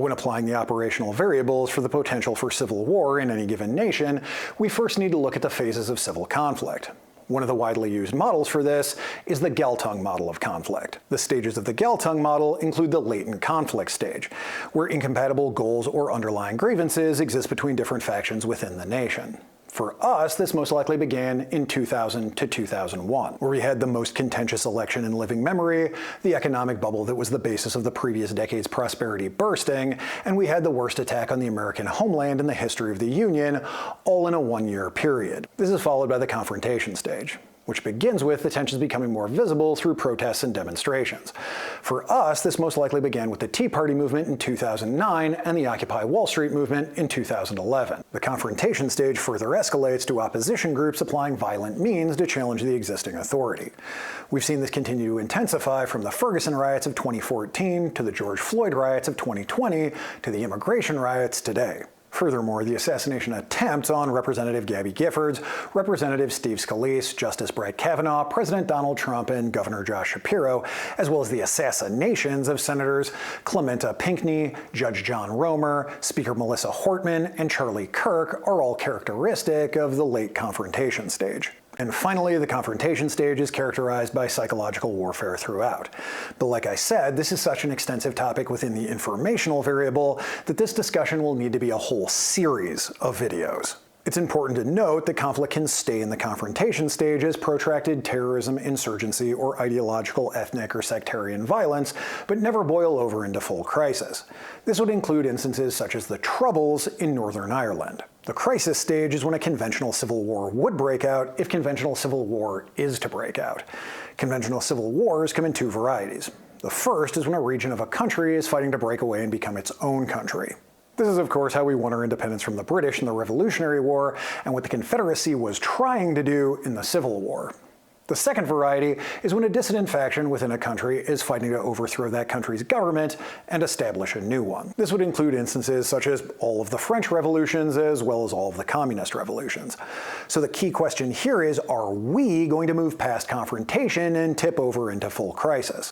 when applying the operational variables for the potential for civil war in any given nation, we first need to look at the phases of civil conflict. One of the widely used models for this is the Galtung model of conflict. The stages of the Galtung model include the latent conflict stage, where incompatible goals or underlying grievances exist between different factions within the nation. For us, this most likely began in 2000 to 2001, where we had the most contentious election in living memory, the economic bubble that was the basis of the previous decade's prosperity bursting, and we had the worst attack on the American homeland in the history of the Union, all in a one-year period. This is followed by the confrontation stage, which begins with the tensions becoming more visible through protests and demonstrations. For us, this most likely began with the Tea Party movement in 2009 and the Occupy Wall Street movement in 2011. The confrontation stage further escalates to opposition groups applying violent means to challenge the existing authority. We've seen this continue to intensify from the Ferguson riots of 2014 to the George Floyd riots of 2020 to the immigration riots today. Furthermore, the assassination attempts on Representative Gabby Giffords, Representative Steve Scalise, Justice Brett Kavanaugh, President Donald Trump, and Governor Josh Shapiro, as well as the assassinations of Senators Clementa Pinckney, Judge John Romer, Speaker Melissa Hortman, and Charlie Kirk, are all characteristic of the late confrontation stage. And finally, the confrontation stage is characterized by psychological warfare throughout. But like I said, this is such an extensive topic within the informational variable that this discussion will need to be a whole series of videos. It's important to note that conflict can stay in the confrontation stage as protracted terrorism, insurgency, or ideological, ethnic, or sectarian violence, but never boil over into full crisis. This would include instances such as the Troubles in Northern Ireland. The crisis stage is when a conventional civil war would break out if conventional civil war is to break out. Conventional civil wars come in two varieties. The first is when a region of a country is fighting to break away and become its own country. This is, of course, how we won our independence from the British in the Revolutionary War, and what the Confederacy was trying to do in the Civil War. The second variety is when a dissident faction within a country is fighting to overthrow that country's government and establish a new one. This would include instances such as all of the French revolutions as well as all of the communist revolutions. So the key question here is, are we going to move past confrontation and tip over into full crisis?